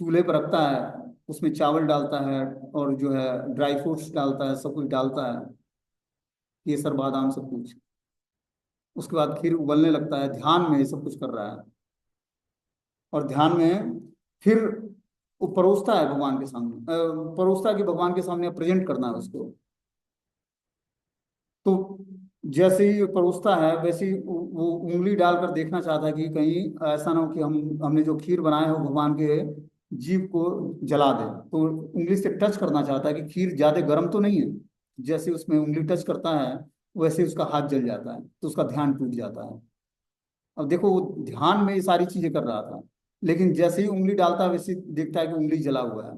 चूल्हे पर रखता है, उसमें चावल डालता है और जो है ड्राई फ्रूट्स डालता है, सब कुछ डालता है, केसर बादाम सब कुछ। उसके बाद खीर उबलने लगता है, ध्यान में ये सब कुछ कर रहा है, और ध्यान में फिर वो परोसता है भगवान के सामने, परोसता है कि भगवान के सामने प्रेजेंट करना है उसको। तो जैसे ही परोसता है वैसे ही वो उंगली डालकर देखना चाहता है कि कहीं ऐसा ना हो कि हमने जो खीर बनाया है वो भगवान के जीभ को जला दे। तो उंगली से टच करना चाहता है कि खीर ज्यादा गर्म तो नहीं है। जैसे उसमें उंगली टच करता है वैसे ही उसका हाथ जल जाता है, तो उसका ध्यान टूट जाता है। अब देखो वो ध्यान में ये सारी चीजें कर रहा था, लेकिन जैसे ही उंगली डालता है वैसे ही देखता है कि उंगली जला हुआ है।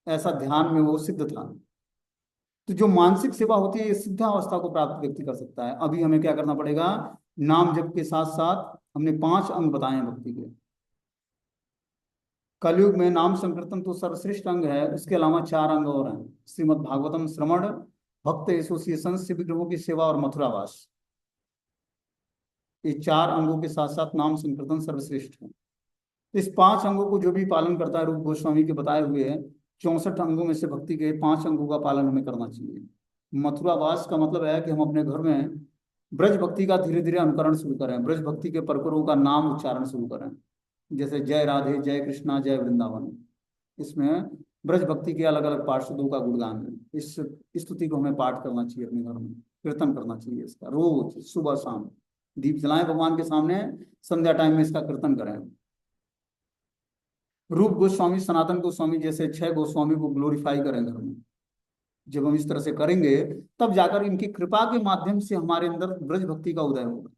ऐसा ध्यान में वो सिद्ध था। तो जो मानसिक सेवा होती है ये सिद्धावस्था को प्राप्त व्यक्ति कर सकता है। अभी हमें क्या करना पड़ेगा? नाम जप के साथ साथ हमने 5 अंग बताए हैं भक्ति के। कलयुग में नाम संकीर्तन तो सर्वश्रेष्ठ अंग है, उसके अलावा 4 अंग और हैं। श्रीमद् भागवतम श्रवण, भक्त एसोसिएशन, शिव विग्रहों की सेवा और मथुरावास। ये 4 अंगों के साथ साथ नाम संकीर्तन सर्वश्रेष्ठ है। इस 5 अंगों को जो भी पालन करता है, रूप गोस्वामी के बताए हुए 64 अंगों में से भक्ति के 5 अंगों का पालन हमें करना चाहिए। मथुरावास का मतलब है कि हम अपने घर में ब्रज भक्ति का धीरे धीरे अनुकरण शुरू करें, ब्रज भक्ति के परपरों का नाम उच्चारण शुरू करें, जैसे जय राधे, जय कृष्णा, जय वृंदावन। इसमें ब्रज भक्ति के अलग अलग पार्षदों का गुणगान है। इस स्तुति को हमें पाठ करना चाहिए, अपने घर में कीर्तन करना चाहिए इसका, रोज सुबह शाम दीप जलाएं भगवान के सामने, संध्या टाइम में इसका कीर्तन करें। रूप गोस्वामी, सनातन गोस्वामी जैसे 6 गोस्वामी को ग्लोरीफाई करें घर में। जब हम इस तरह से करेंगे तब जाकर इनकी कृपा के माध्यम से हमारे अंदर ब्रज भक्ति का उदय होगा।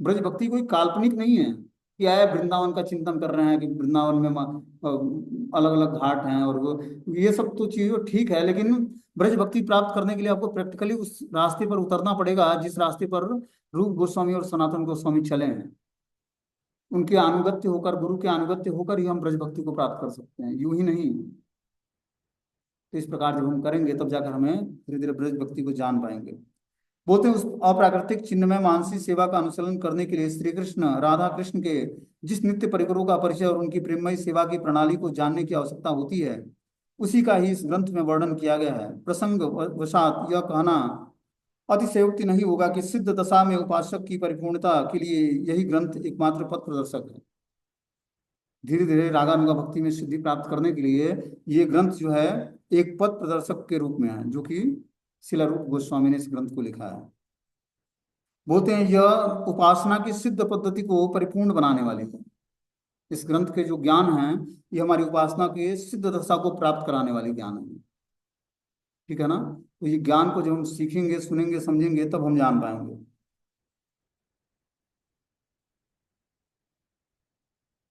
ब्रज भक्ति कोई काल्पनिक नहीं है कि आया वृंदावन का चिंतन कर रहे हैं कि वृंदावन में अलग अलग घाट हैं और वो ये सब तो चीजें ठीक है, लेकिन ब्रज भक्ति प्राप्त करने के लिए आपको प्रैक्टिकली उस रास्ते पर उतरना पड़ेगा जिस रास्ते पर रूप गोस्वामी और सनातन गोस्वामी चले हैं। उनके अनुगत्य होकर, गुरु के अनुगत्य होकर ही हम ब्रज भक्ति को प्राप्त कर सकते हैं, यूं ही नहीं। तो इस प्रकार जब हम करेंगे तब जाकर हमें धीरे धीरे ब्रज भक्ति को जान पाएंगे। बोलते हैं उस अप्राकृतिक चिन्हमय मानसी सेवा का अनुसरण करने के लिए श्री कृष्ण राधा कृष्ण के जिस नित्य परिकरों का परिचय और उनकी प्रेममय सेवा की प्रणाली को जानने की आवश्यकता होती है, उसी का ही इस ग्रंथ में वर्णन किया गया है। प्रसंग वशात यह कहना अतिशयोक्ति नहीं होगा कि सिद्ध दशा में उपासक की परिपूर्णता के लिए यही ग्रंथ एकमात्र पथ प्रदर्शक है। धीरे धीरे रागानुगा भक्ति में सिद्धि प्राप्त करने के लिए ये ग्रंथ जो है एक पथ प्रदर्शक के रूप में है, जो कि शिला रूप गोस्वामी ने इस ग्रंथ को लिखा है। बोलते हैं यह उपासना की सिद्ध पद्धति को परिपूर्ण बनाने वाली है। इस ग्रंथ के जो ज्ञान है ये हमारी उपासना के सिद्ध दशा को प्राप्त कराने वाले ज्ञान है। ठीक है ना। तो ये ज्ञान को जब हम सीखेंगे, सुनेंगे, समझेंगे, तब हम जान पाएंगे।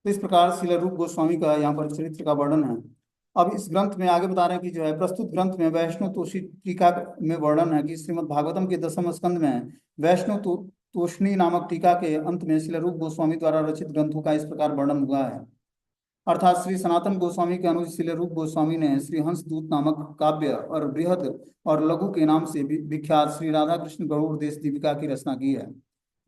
तो इस प्रकार शिला रूप गोस्वामी का यहाँ पर चरित्र का वर्णन है। अब इस ग्रंथ में आगे बता रहे हैं कि जो है प्रस्तुत ग्रंथ में वैष्णव तोषी टीका में वर्णन है कि श्रीमद् भागवतम के 10वें स्कंद में वैष्णव तोषणी नामक टीका के अंत में शिला रूप गोस्वामी द्वारा रचित ग्रंथों का इस प्रकार वर्णन हुआ है। अर्थात श्री सनातन गोस्वामी के अनुज शिला रूप गोस्वामी ने श्री हंस दूत नामक काव्य और बृहद और लघु के नाम से विख्यात श्री राधा कृष्ण गरुड़ देश दीपिका की रचना की है।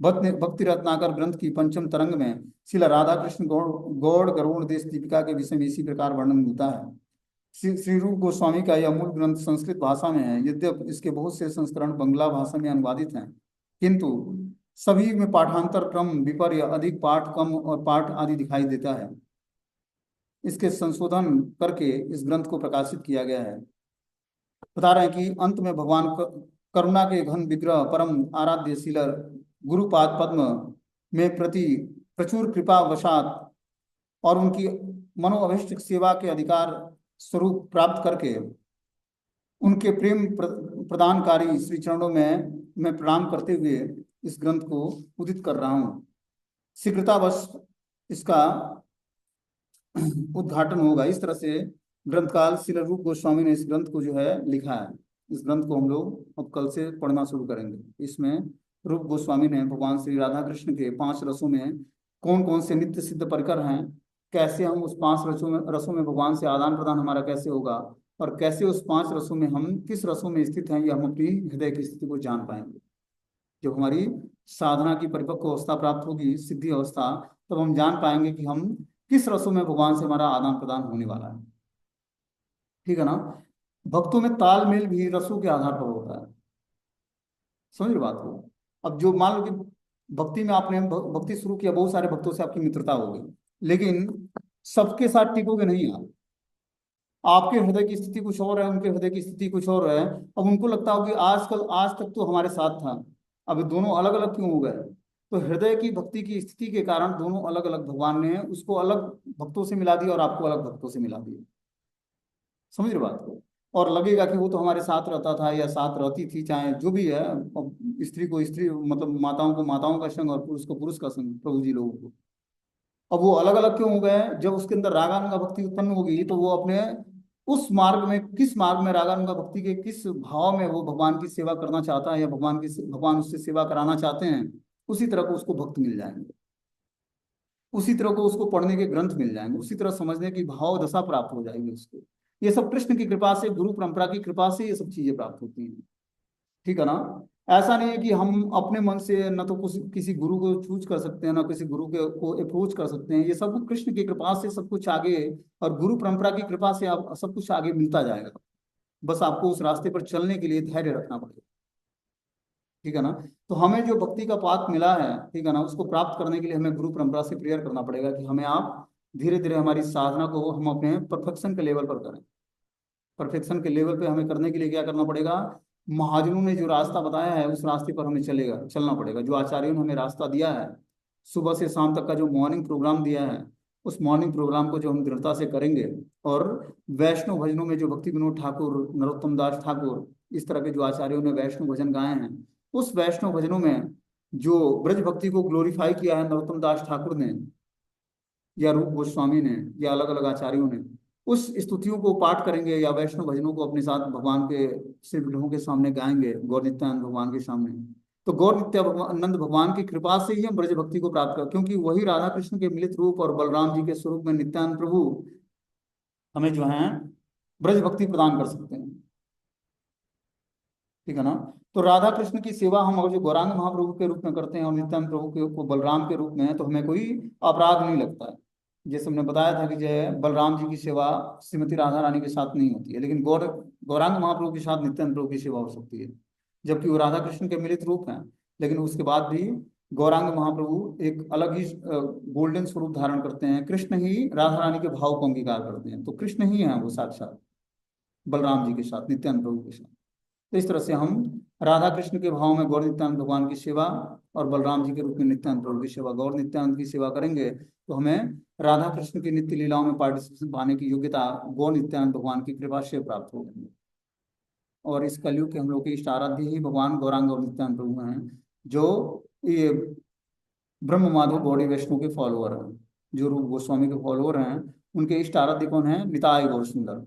भक्ति रत्नाकर ग्रंथ की पंचम तरंग में शिला राधा कृष्ण गौड़ गरुड़ देश दीपिका के विषय में इसी प्रकार वर्णन मिलता है। श्री रूप गोस्वामी का यह मूल ग्रंथ संस्कृत भाषा में है, यद्यपि इसके बहुत से संस्करण बंगला भाषा में अनुवादित हैं, किंतु सभी में पाठांतर क्रम विपर्य, अधिक पाठ कम और पाठ आदि दिखाई देता है। इसके संशोधन करके इस ग्रंथ को प्रकाशित किया गया है। बता रहे हैं कि अंत में भगवान करुणा के घन विग्रह परम आराध्य शिला गुरुपाद पद्म में प्रति प्रचुर कृपा वशात और उनकी मनोअभिष्ट सेवा के अधिकार स्वरूप प्राप्त करके उनके प्रेम प्रदानकारी श्री चरणों में मैं प्रणाम करते हुए इस ग्रंथ को उदित कर रहा हूँ। शीघ्रतावश इसका उद्घाटन होगा। इस तरह से ग्रंथकाल शिला रूप गोस्वामी ने इस ग्रंथ को जो है लिखा है। इस ग्रंथ को हम लोग अब कल से पढ़ना शुरू करेंगे। इसमें रूप गोस्वामी ने भगवान श्री राधा कृष्ण के 5 रसों में कौन कौन से नित्य सिद्ध परिकर हैं, कैसे हम उस 5 रसों में भगवान से आदान प्रदान हमारा कैसे होगा, और कैसे उस 5 रसों में हम किस रसों में स्थित हैं, यह हम अपनी हृदय की स्थिति को जान पाएंगे। जब हमारी साधना की परिपक्व अवस्था प्राप्त होगी, सिद्धि अवस्था, तब हम जान पाएंगे कि हम किस रसों में भगवान से हमारा आदान प्रदान होने वाला है। ठीक है ना। भक्तों में तालमेल भी रसों के आधार पर होता है। समझ रहे बात को। अब जो मान लो कि भक्ति में आपने भक्ति शुरू किया, बहुत सारे भक्तों से आपकी मित्रता हो गई, लेकिन सबके साथ टिकोगे नहीं आप। आपके हृदय की स्थिति कुछ और है, उनके हृदय की स्थिति कुछ और है। अब उनको लगता हो कि आज तक तो हमारे साथ था, अब दोनों अलग अलग क्यों हो गए। तो हृदय की भक्ति की स्थिति के कारण दोनों अलग अलग भगवान ने उसको अलग भक्तों से मिला दिया और आपको अलग भक्तों से मिला दिया। समझ रहे बात को। और लगेगा कि वो तो हमारे साथ रहता था या साथ रहती थी, चाहे जो भी है। स्त्री को स्त्री, मतलब माताओं को माताओं का संग और पुरुष को पुरुष का संग, प्रभु जी लोगों को। अब वो अलग अलग क्यों हो गए। जब उसके अंदर रागानुगा भक्ति उत्पन्न होगी तो वो अपने उस मार्ग में, किस मार्ग में, रागानुगा भक्ति के किस भाव में वो भगवान की सेवा करना चाहता है या भगवान उससे सेवा कराना चाहते हैं, उसी तरह को उसको भक्त मिल जाएंगे, उसी तरह को उसको पढ़ने के ग्रंथ मिल जाएंगे, उसी तरह समझने की भाव दशा प्राप्त हो जाएगी उसको। ये सब कृष्ण की कृपा से, गुरु परंपरा की कृपा से ये सब चीजें प्राप्त होती हैं। ठीक है ना। ऐसा नहीं है कि हम अपने मन से न तो कुछ किसी गुरु को चूज कर सकते हैं, ना किसी गुरु के को अप्रोच कर सकते हैं। ये सब कुछ कृष्ण की कृपा से सब कुछ आगे, और गुरु परंपरा की कृपा से आप सब कुछ आगे मिलता जाएगा। बस आपको उस रास्ते पर चलने के लिए धैर्य रखना पड़ेगा। ठीक है ना। तो हमें जो भक्ति का पाथ मिला है, ठीक है ना, उसको प्राप्त करने के लिए हमें गुरु परंपरा से प्रेयर करना पड़ेगा कि हमें आप धीरे धीरे हमारी साधना को हम अपने परफेक्शन के लेवल पर करें। परफेक्शन के लेवल पे हमें करने के लिए क्या करना पड़ेगा। महाजनों ने जो रास्ता बताया है उस रास्ते पर हमें चलना पड़ेगा। जो आचार्यों ने हमें रास्ता दिया है, सुबह से शाम तक का जो मॉर्निंग प्रोग्राम दिया है, उस मॉर्निंग प्रोग्राम को जो हम दृढ़ता से करेंगे, और वैष्णव भजनों में जो भक्ति विनोद ठाकुर, नरोत्तम दास ठाकुर, इस तरह के जो आचार्यों ने वैष्णव भजन गाए हैं, उस वैष्णव भजनों में जो ब्रज भक्ति को ग्लोरीफाई किया है नरोत्तम दास ठाकुर ने या रूप गोस्वामी ने या अलग अलग आचार्यों ने, उस स्तुतियों को पाठ करेंगे या वैष्णव भजनों को अपने साथ भगवान के श्री विग्रहों के सामने गाएंगे, गौर नित्यानंद भगवान के सामने, तो गौर नित्यानंद भगवान की कृपा से ही हम ब्रज भक्ति को प्राप्त कर, क्योंकि वही राधा कृष्ण के मिलित रूप और बलराम जी के स्वरूप में नित्यानंद प्रभु हमें जो है ब्रज भक्ति प्रदान कर सकते हैं। ठीक है ना। तो राधा कृष्ण की सेवा हम अगर जो गौरांग महाप्रभु के रूप में करते हैं और नित्यानंद प्रभु के को बलराम के रूप में है, तो हमें कोई अपराध नहीं लगता है। जैसे हमने बताया था कि जो है बलराम जी की सेवा श्रीमती राधा रानी के साथ नहीं होती है, लेकिन गौरांग महाप्रभु के साथ नित्यानंद प्रभु की सेवा हो सकती है, जबकि वो राधा कृष्ण के मिलित रूप हैं। लेकिन उसके बाद भी गौरांग महाप्रभु एक अलग ही गोल्डन स्वरूप धारण करते हैं। कृष्ण ही राधा रानी के भाव को अंगीकार करते हैं, तो कृष्ण ही है वो साक्षात बलराम जी के साथ, नित्यानंद प्रभु के साथ। तो इस तरह से हम राधा कृष्ण के भाव में गौर नित्यानंद भगवान की सेवा और बलराम जी के रूप में नित्यानंद प्रभु की सेवा, गौर नित्यानंद की सेवा करेंगे तो हमें राधा कृष्ण की नित्य लीलाओं में पार्टिसिपेशन पाने की योग्यता गौर नित्यानंद भगवान की कृपा से प्राप्त होगी। और इस कलयुग के हम लोग के इष्ट आराध्य ही भगवान गौरांग और नित्यानंद प्रभु हैं, जो ये ब्रह्म माधव गौड़ी वैष्णव के फॉलोअर हैं, जो रूप गोस्वामी के फॉलोअर हैं। उनके इष्ट आराध्य कौन है? निताय गौर सुंदर।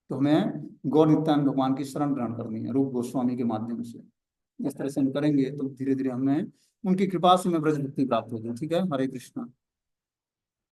तो हमें गौर नित्यानंद भगवान की शरण ग्रहण करनी है रूप गोस्वामी के माध्यम से। इस तरह से हम करेंगे तो धीरे धीरे हमें उनकी कृपा से हमें ब्रज मुक्ति प्राप्त होगी। ठीक है, हरे कृष्णा।